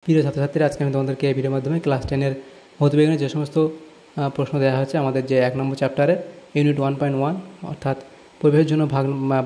প্রিয় ছাত্রছাত্রীরা, আজকে আমি তোমাদেরকে এই ভিডিওর মাধ্যমে ক্লাস 10-এর ভৌতবিজ্ঞানের যে সমস্ত প্রশ্ন দেওয়া হচ্ছে আমাদের যে 1 নম্বর চ্যাপ্টারের ইউনিট 1.1 অর্থাৎ পরিবেশের জন্য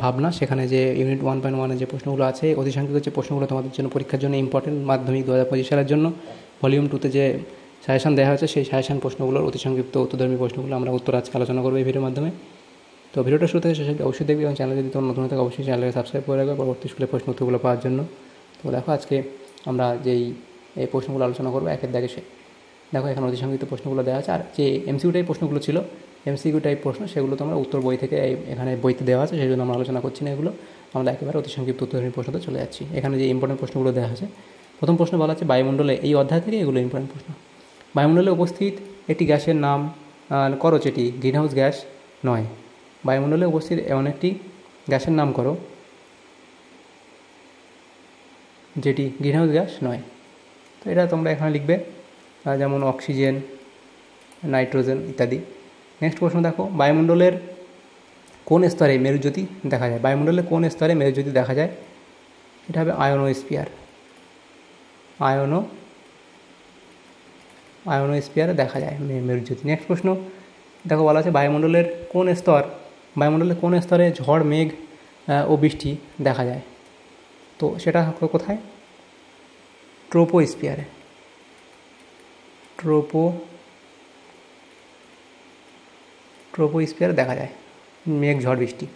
ভাবনা, সেখানে যে ইউনিট 1.1-এর যে প্রশ্নগুলো আছে, অতিসংখ্যক যে প্রশ্নগুলো তোমাদের জন্য পরীক্ষার জন্য ইম্পর্টেন্ট, মাধ্যমিক 2025 সালের জন্য ভলিউম 2-তে যে সাজেশন দেওয়া হয়েছে সেই সাজেশন প্রশ্নগুলোর অতিসংক্ষিপ্ত উত্তরধর্মী প্রশ্নগুলো আমরা উত্তর আজকে আলোচনা করবো এই ভিডিওর মাধ্যমে। তো ভিডিওটা শুরু থেকে শেষ অবশ্যই দেখবে এবং চ্যানেলে যদি তোমার নতুন থাকে অবশ্যই চ্যানেলকে সাবস্ক্রাইব করে রাখবে পরবর্তী স্কুলের প্রশ্ন উত্তরগুলো পাওয়ার জন্য। তো দেখো, আজকে আমরা এই প্রশ্নগুলো আলোচনা করবো একের দাগে। দেখো, এখানে অতিসংক্ষিপ্ত প্রশ্নগুলো দেওয়া আছে, আর যে এমসিকিউ টাইপ প্রশ্নগুলো ছিল, এমসিকিউ টাইপ প্রশ্ন, সেগুলো তোমরা উত্তর বই থেকে এখানে বইতে দেওয়া আছে, সেই জন্য আমরা আলোচনা করছি না এগুলো। আমরা একেবারে অতিসংক্ষিপ্ত উত্তরধর্মী প্রশ্নতে চলে যাচ্ছি। এখানে যে ইম্পর্টেন্ট প্রশ্নগুলো দেওয়া আছে, প্রথম প্রশ্ন বলা আছে বায়ুমণ্ডলে, এই অধ্যায় থেকে এগুলো ইম্পর্টেন্ট প্রশ্ন। বায়ুমণ্ডলে উপস্থিত একটি গ্যাসের নাম করো যেটি গ্রিনহাউস গ্যাস নয়। বায়ুমণ্ডলে উপস্থিত এমন একটি গ্যাসের নাম করো যেটি গ্রিনহাউস গ্যাস নয়। তো এটা তোমরা এখানে লিখবে, যেমন অক্সিজেন, নাইট্রোজেন ইত্যাদি। নেক্সট প্রশ্ন দেখো, বায়ুমণ্ডলের কোন স্তরে মেরুজ্যোতি দেখা যায়? বায়ুমণ্ডলের কোন স্তরে মেরুজ্যোতি দেখা যায়? এটা হবে আয়োনোস্ফিয়ার। আয়োনোস্ফিয়ারে দেখা যায় মেরুজ্যোতি। নেক্সট প্রশ্ন দেখো, বলা আছে বায়ুমণ্ডলের কোন স্তরে ঝড়, মেঘ ও বৃষ্টি দেখা যায়? তো সেটা কোথায়? ট্রোপোস্ফিয়ারে। ট্রোপোস্ফিয়ারে দেখা যায় মেঘ, ঝড়, বৃষ্টি।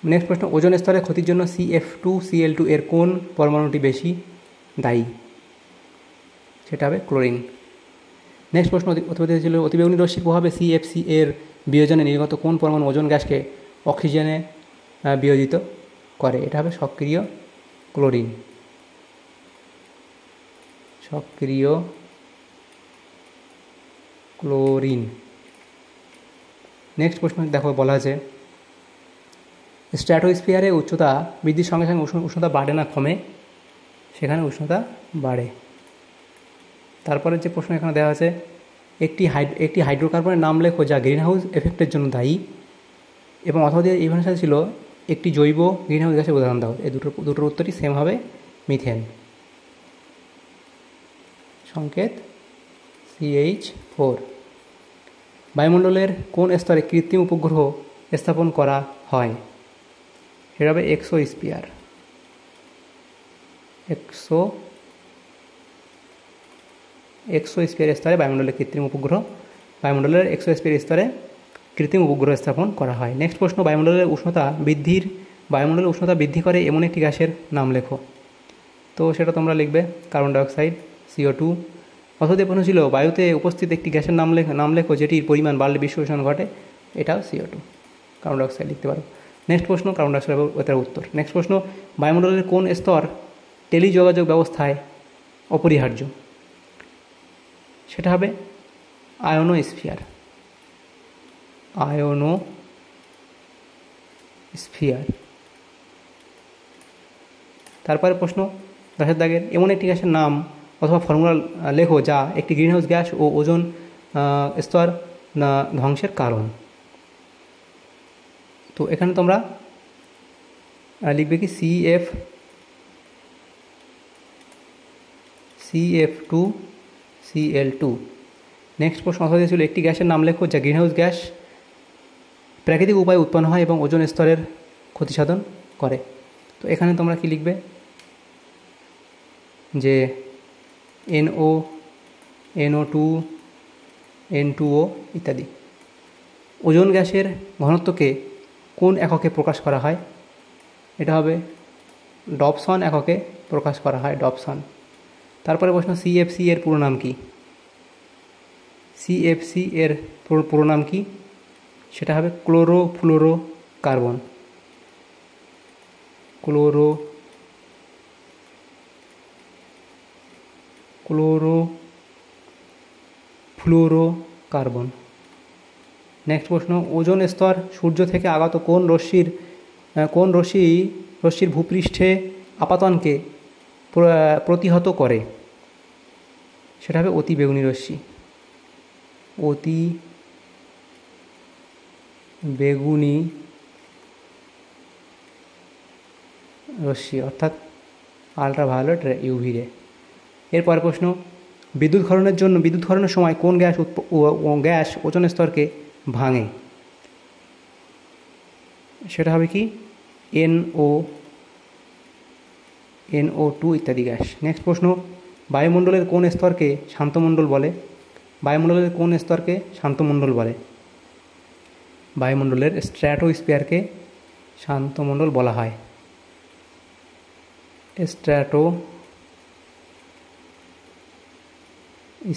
নেক্সট প্রশ্ন, ওজোন স্তরে ক্ষতির জন্য CF2Cl2 এর কোন পরমাণুটি বেশি দায়ী? সেটা হবে ক্লোরিন। নেক্সট প্রশ্ন, অতিবেগুনি রশ্মির প্রভাবে CFC এর বিয়োজনে নির্গত কোন পরমাণু ওজোন গ্যাসকে অক্সিজেনে বিয়োজিত করে? এটা হবে সক্রিয় ক্লোরিন। নেক্সট প্রশ্ন দেখো, বলা আছে স্ট্র্যাটোস্ফিয়ারে উচ্চতা বৃদ্ধির সঙ্গে সঙ্গে উষ্ণতা বাড়ে না কমে? সেখানে উষ্ণতা বাড়ে। তারপরে যে প্রশ্ন এখানে দেওয়া আছে, একটি হাইড্রোকার্বনের নাম লেখো যা গ্রিনহাউস এফেক্টের জন্য দায়ী, এবং অথবা এই ভাষা ছিল একটি জৈব গ্রিনহাউস গ্যাসের উদাহরণ দাও। এই দুটোর উত্তরই সেম হবে, মিথেন। সংকেত CH4। বায়ুমণ্ডলের কোন স্তরে কৃত্রিম উপগ্রহ স্থাপন করা হয়? সেটা হবে এক্সোস্ফিয়ার। এক্সোস্ফিয়ার স্তরে বায়ুমণ্ডলের স্তরে কৃত্রিম উপগ্রহ স্থাপন করা হয়। নেক্সট প্রশ্ন, বায়ুমণ্ডলের উষ্ণতা বৃদ্ধি করে এমন একটি গ্যাসের নাম লেখো। তো সেটা তোমরা লিখবে কার্বন ডাইঅক্সাইড, CO2। অথবা প্রশ্ন ছিল বায়ুতে উপস্থিত একটি গ্যাসের নাম লেখো যেটির পরিমাণ বাড়লে বিশ্ব উষ্ণায়ন ঘটে। এটাও CO2, কার্বন ডাইঅক্সাইড লিখতে পারো। নেক্সট প্রশ্ন, কার্বন ডাইঅক্সাইড এটার উত্তর। নেক্সট প্রশ্ন, বায়ুমণ্ডলের কোন স্তর টেলিযোগাযোগ ব্যবস্থায় অপরিহার্য? সেটা হবে আয়োনোস্ফিয়ার। তারপরে প্রশ্ন 10 দাগের, এমন একটি গ্যাসের নাম অথবা ফর্মুলা লেখো যা একটি গ্রিনহাউস গ্যাস ও ওজোন স্তর ধ্বংসের কারণ। তো এখানে তোমরা লিখবে কি CF2Cl2। নেক্সট প্রশ্ন ছিল একটি গ্যাসের নাম লেখো যা গ্রিনহাউস গ্যাস প্রাকৃতিক উপায়ে উৎপন্ন হয় এবং ওজোন স্তরের ক্ষতি সাধন করে। তো এখানে তোমরা কি লিখবে, যে NO, NO2, N2O ইত্যাদি। ওজোন গ্যাসের ঘনত্বকে কোন এককে প্রকাশ করা হয়? এটা হবে ডবসন এককে প্রকাশ করা হয়, ডবসন। তারপরে প্রশ্ন, CFC এর পুরো নাম কি? CFC এর পুরো নাম কি? সেটা হবে ক্লোরোফ্লোরোকার্বন। ক্লোরোফ্লোরোকার্বন। নেক্সট প্রশ্ন, ওজোন স্তর সূর্য থেকে আগত কোন রশ্মির ভূপৃষ্ঠে আপাতনকে প্রতিহত করে? সেটা হবে অতিবেগুনি রশ্মি। অতিবেগুনি রশ্মি অর্থাৎ আল্ট্রাভায়োলেট UV রে। এরপর প্রশ্ন, বিদ্যুৎ ক্ষরণের সময় কোন গ্যাস ওজোন স্তরকে ভাঙে? সেটা হবে কি NO2 ইত্যাদি গ্যাস। নেক্সট প্রশ্ন, বায়ুমণ্ডলের কোন স্তরকে শান্তমণ্ডল বলে? বায়ুমণ্ডলের কোন স্তরকে শান্তমণ্ডল বলে? বায়ুমণ্ডলের স্ট্র্যাটোস্ফিয়ারকে শান্তমণ্ডল বলা হয়।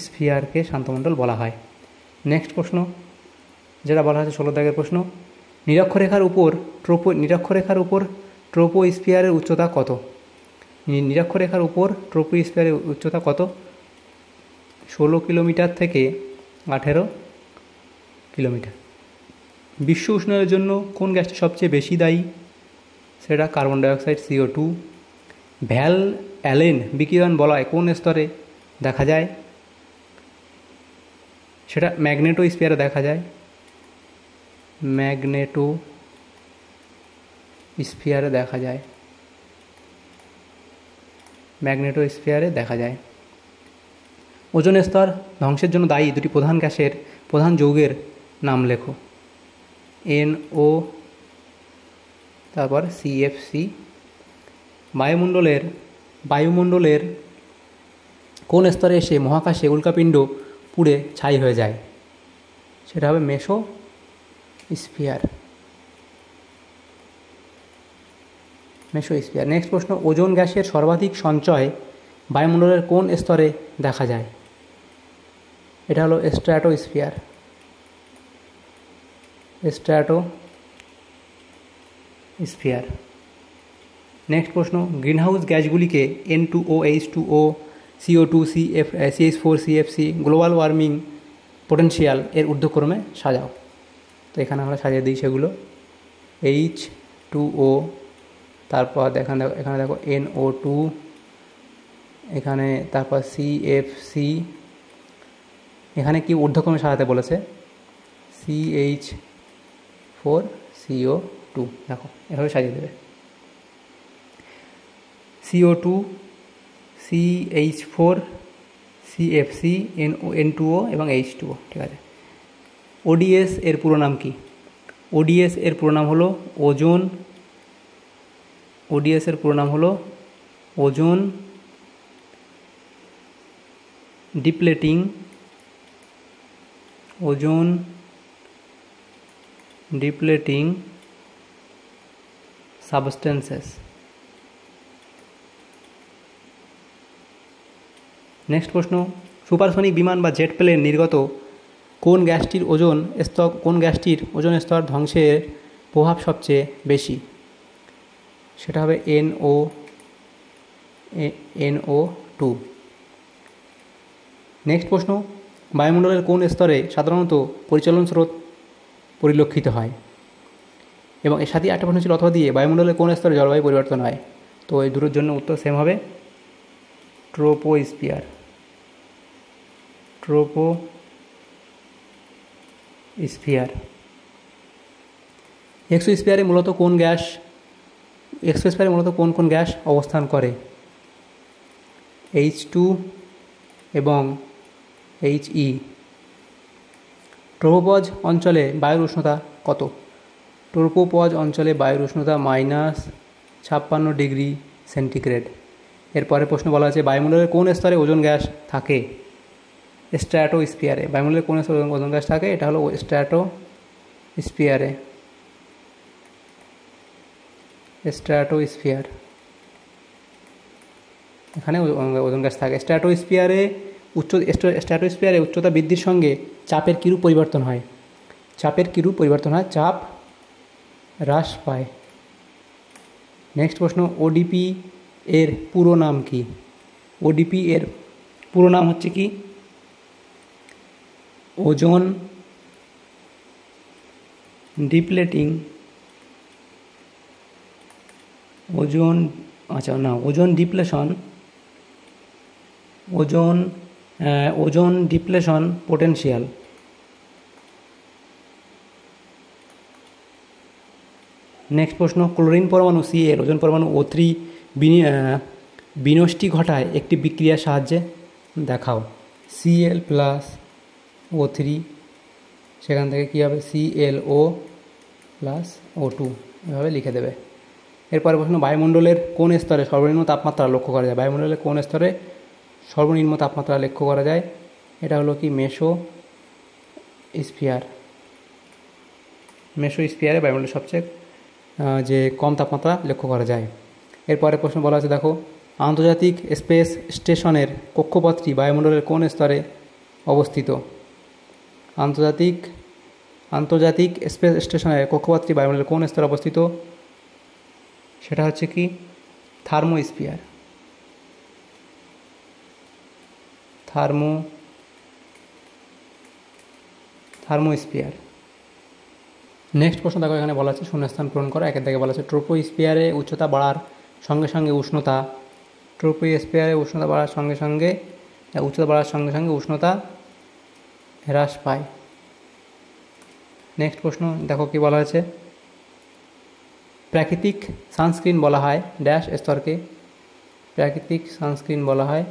স্ফিয়ারকে শান্তমণ্ডল বলা হয়। নেক্সট প্রশ্ন যেটা বলা হয়েছে 16 দাগের প্রশ্ন, নিরক্ষরেখার উপর ট্রোপোস্ফিয়ারের উচ্চতা কত? নিরক্ষরেখার উপর ট্রোপোস্ফিয়ারের উচ্চতা কত? 16 কিলোমিটার থেকে 18 কিলোমিটার। বিশ্ব উষ্ণায়নের জন্য কোন গ্যাসটি সবচেয়ে বেশি দায়ী? সেটা কার্বন ডাইঅক্সাইড, CO2। ভ্যাল অ্যালেন বিকিরণ বলয় কোন স্তরে দেখা যায়? সেটা ম্যাগনেটোস্ফিয়ারে দেখা যায়। ম্যাগনেটোস্ফিয়ারে দেখা যায়। ওজোন স্তর ধ্বংসের জন্য দায়ী দুটি প্রধান যৌগের নাম লেখো। NO, তারপর CFC। বায়ুমণ্ডলের কোন স্তরে এসে মহাকাশে উল্কাপিণ্ড পুড়ে ছাই হয়ে যায়? সেটা হবে মেসোস্ফিয়ার। নেক্সট প্রশ্ন, ওজোন গ্যাসের সর্বাধিক সঞ্চয় বায়ুমণ্ডলের কোন স্তরে দেখা যায়? এটা হলো স্ট্র্যাটোস্ফিয়ার। নেক্সট প্রশ্ন, গ্রিনহাউস গ্যাসগুলিকে N2O, H2O, CO2, CH4, CFC, global warming potential এর ঊর্ধ্বক্রমে সাজাও। তো এখানে আমরা সাজিয়ে দিই সেগুলো। H2O, তারপর এখানে দেখো NO2, এখানে তারপর CFC, এখানে কি ঊর্ধ্বক্রমে সাজাতে বলেছে? CH4, CO2, দেখো এভাবে সাজিয়ে দেবে। CO2, CH4, CFC, N2O এবং H2O, ঠিক আছে। ODS এর পুরো নাম কি? ODS এর পুরো নাম হলো ওজোন ডিপ্লেটিং সাবস্টেন্সেস। নেক্সট প্রশ্ন, সুপারসনিক বিমান বা জেট প্লেন নির্গত কোন গ্যাসটির ওজোন স্তর ধ্বংসের প্রভাব সবচেয়ে বেশি? সেটা হবে NO2। নেক্সট প্রশ্ন, বায়ুমণ্ডলের কোন স্তরে সাধারণত পরিচলন স্রোত পরিলক্ষিত হয়? এবং এর সাথে একটা প্রশ্ন ছিল অথবা দিয়ে, বায়ুমণ্ডলের কোন স্তরে জলবায়ু পরিবর্তন হয়? তো এই দুটোর জন্য উত্তর সেম হবে, ট্রোপোস্ফিয়ার। এক্সোস্ফিয়ারে মূলত কোন গ্যাস অবস্থান করে? H2 এবং HE। ট্রোপোপজ অঞ্চলে বায়ুর উষ্ণতা কত? ট্রোপোপজ অঞ্চলে বায়ুর উষ্ণতা -56 ডিগ্রি সেন্টিগ্রেড। এরপরে প্রশ্ন বলা আছে, বায়ুমণ্ডলের কোন স্তরে ওজোন গ্যাস থাকে? স্ট্র্যাটোস্ফিয়ারে। বায়ুমণ্ডলের কোন স্তরে ওজোন গ্যাস থাকে? এটা হলো স্ট্র্যাটোস্ফিয়ার। এখানে ওজোন গ্যাস থাকে। স্ট্র্যাটোস্ফিয়ারে উচ্চতা বৃদ্ধির সঙ্গে চাপের কিরূপ পরিবর্তন হয়? চাপ হ্রাস পায়। নেক্সট প্রশ্ন, ওডিপি এর পুরো নাম কি? ওডিপি এর পুরো নাম হচ্ছে কি? Ozone depletion potential. নেক্সট প্রশ্ন, ক্লোরিন পরমাণু Cl ওজোন পরমাণু O3 বিনষ্টি ঘটায় একটি বিক্রিয়ার সাহায্যে? দেখাও। Cl প্লাস O3, সেখান থেকে কী হবে ClO প্লাস O2, এভাবে লিখে দেবে। এরপরে প্রশ্ন, বায়ুমণ্ডলের কোন স্তরে সর্বনিম্ন তাপমাত্রা লক্ষ্য করা যায়? বায়ুমণ্ডলের কোন স্তরে সর্বনিম্ন তাপমাত্রা লক্ষ্য করা যায়? এটা হলো কি মেসোস্ফিয়ারে বায়ুমণ্ডলের সবচেয়ে যে কম তাপমাত্রা লক্ষ্য করা যায়। এরপরে প্রশ্ন বলা আছে দেখো, আন্তর্জাতিক স্পেস স্টেশনের কক্ষপথটি বায়ুমণ্ডলের কোন স্তরে অবস্থিত? আন্তর্জাতিক স্পেস স্টেশনের কক্ষপথটি বায়ুমণ্ডলের কোন স্তরে অবস্থিত? সেটা হচ্ছে কি থার্মোস্ফিয়ার। নেক্সট প্রশ্ন দেখো, এখানে বলা আছে শূন্যস্থান পূরণ করা। একের দিকে বলা আছে ট্রোপোস্ফিয়ারে উচ্চতা বাড়ার সঙ্গে সঙ্গে উষ্ণতা উষ্ণতা হ্রাস পায়। নেক্সট প্রশ্ন দেখো কি বলা আছে, প্রাকৃতিক সানস্ক্রিন বলা হয় ড্যাশ স্তরকে? প্রাকৃতিক সানস্ক্রিন বলা হয়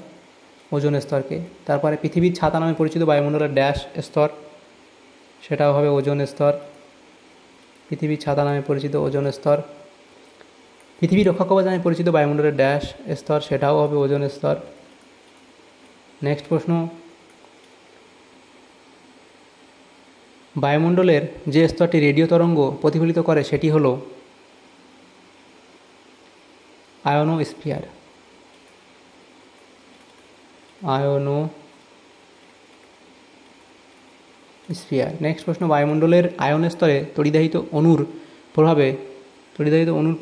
ওজোন স্তরকে। তারপরে পৃথিবীর ছাতা নামে পরিচিত বায়ুমণ্ডলের ড্যাশ স্তর? সেটাও হবে ওজোন স্তর। পৃথিবীর ছাতা নামে পরিচিত ওজোন স্তর। পৃথিবীর রক্ষা কবচ নামে পরিচিত বায়ুমণ্ডলের ড্যাশ স্তর? সেটাও হবে ওজোন স্তর। নেক্সট প্রশ্ন, বায়ুমণ্ডলের যে স্তরটি রেডিও তরঙ্গ প্রতিফলিত করে সেটি হলো আয়নোস্ফিয়ার। নেক্সট প্রশ্ন, বায়ুমণ্ডলের আয়ন স্তরে তড়িদাহিত অণুর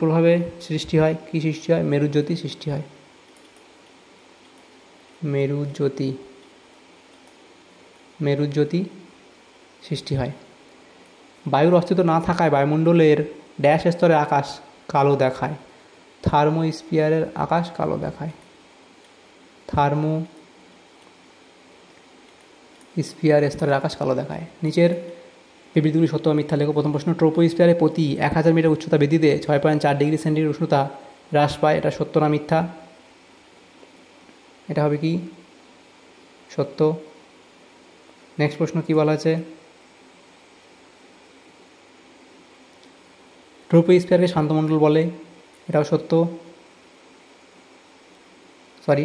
প্রভাবে সৃষ্টি হয় কি সৃষ্টি হয়? মেরুজ্যোতি সৃষ্টি হয়। মেরুজ্যোতি সৃষ্টি হয়। বায়ুর অস্তিত্ব না থাকায় বায়ুমণ্ডলের ড্যাশ স্তরের আকাশ কালো দেখায়? থার্মোস্ফিয়ারের আকাশ কালো দেখায়। থার্মোস্ফিয়ার স্তরের আকাশ কালো দেখায়। নিচের বিবৃতিগুলি সত্য বা মিথ্যা লেখো। প্রথম প্রশ্ন, ট্রোপোস্ফিয়ারে প্রতি 1000 মিটার উচ্চতা বৃদ্ধিতে 6.4 ডিগ্রি সেন্টিগ্রেড উষ্ণতা হ্রাস পায়। এটা সত্য না মিথ্যা? এটা হবে কি সত্য। নেক্সট প্রশ্ন কি বলা আছে, ট্রোপোস্ফিয়ারকে শান্তমণ্ডল বলে? এটাও সত্য।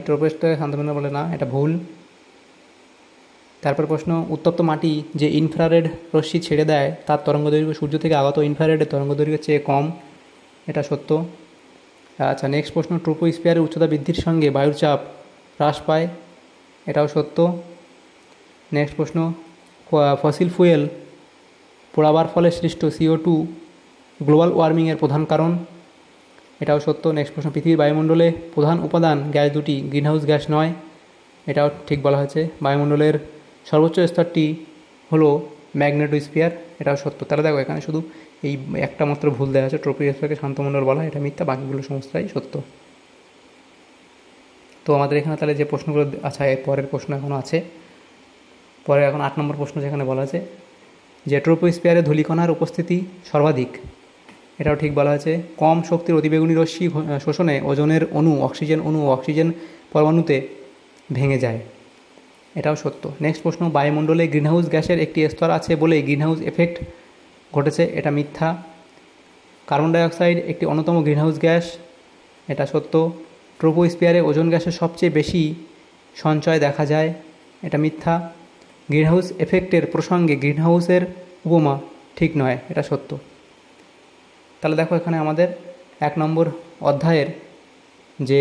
ট্রোপোস্ফিয়ারকে শান্তমণ্ডল বলে না, এটা ভুল। তারপর প্রশ্ন, উত্তপ্ত মাটি যে ইনফ্রারেড রশ্মি ছেড়ে দেয় তার তরঙ্গদৈর্ঘ্য সূর্য থেকে আগত ইনফ্রারেডের তরঙ্গদৈর্ঘ্যের চেয়ে কম। এটা সত্য। আচ্ছা, নেক্সট প্রশ্ন, ট্রোপোস্ফিয়ারের উচ্চতা বৃদ্ধির সঙ্গে বায়ুর চাপ হ্রাস পায়? এটাও সত্য। নেক্সট প্রশ্ন, ফসিল ফুয়েল পোড়াবার ফলে সৃষ্ট CO2 গ্লোবাল ওয়ার্মিংয়ের প্রধান কারণ? এটাও সত্য। নেক্সট প্রশ্ন, পৃথিবীর বায়ুমণ্ডলে প্রধান উপাদান গ্যাস দুটি গ্রিনহাউস গ্যাস নয়? এটাও ঠিক বলা হয়েছে। বায়ুমণ্ডলের সর্বোচ্চ স্তরটি হলো ম্যাগনেটোস্ফিয়ার? এটাও সত্য। তাহলে দেখো এখানে শুধু এই একটা মাত্র ভুল দেওয়া আছে, ট্রোপোস্ফিয়ারকে শান্তমণ্ডল বলা হয়, এটা মিথ্যা, বাকিগুলো সমস্তটাই সত্য। তো আমাদের এখানে তাহলে যে প্রশ্নগুলো আছে, পরের প্রশ্ন এখনও আছে। পরে এখন 8 নম্বর প্রশ্ন, যেখানে বলা আছে যে ট্রোপোস্ফিয়ারে ধূলিকণার উপস্থিতি সর্বাধিক? এটাও ঠিক বলা আছে। কম শক্তির অতিবেগুনি রশ্মি শোষণে ওজনের অক্সিজেন পরমাণুতে ভেঙে যায়? এটাও সত্য। নেক্সট প্রশ্ন, বায়ুমণ্ডলে গ্রিনহাউস গ্যাসের একটি স্তর আছে বলেই গ্রিনহাউস এফেক্ট ঘটেছে? এটা মিথ্যা। কার্বন ডাইঅক্সাইড একটি অন্যতম গ্রিনহাউস গ্যাস? এটা সত্য। ট্রোপোস্ফিয়ারে ওজোন গ্যাসের সবচেয়ে বেশি সঞ্চয় দেখা যায়? এটা মিথ্যা। গ্রিনহাউস এফেক্টের প্রসঙ্গে গ্রিনহাউসের উপমা ঠিক নয়? এটা সত্য। তাহলে দেখো এখানে আমাদের 1 নম্বর অধ্যায়ের যে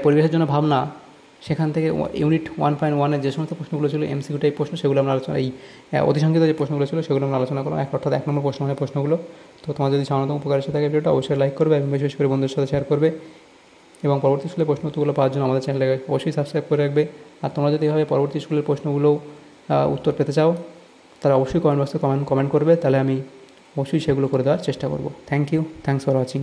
পরিবেশের জন্য ভাবনা, সেখান থেকে ইউনিট 1.1-এর যে সমস্ত প্রশ্নগুলো ছিল MCQ টাইপ প্রশ্ন, সেগুলো আমরা আলোচনা, এই অতিসংখ্যিত যে প্রশ্নগুলো ছিল সেগুলো আমরা আলোচনা করলাম, অর্থাৎ 1 নম্বর প্রশ্নগুলো। তো তোমার যদি সামান্যতম উপকার এসে থাকে ভিডিওটা অবশ্যই লাইক করবে এবং বিশেষ করে বন্ধুদের সাথে শেয়ার করবে, এবং পরবর্তী স্কুলের প্রশ্ন উত্তরগুলো পাওয়ার জন্য আমাদের চ্যানেলটাকে অবশ্যই সাবস্ক্রাইব করে রাখবে। আর তোমরা যদি এভাবে পরবর্তী স্কুলের প্রশ্নগুলো উত্তর পেতে চাও তাহলে অবশ্যই কমেন্ট বক্সে কমেন্ট করবে, তাহলে আমি অবশ্যই সেগুলো করে দেওয়ার চেষ্টা করব। Thank you, thanks for watching.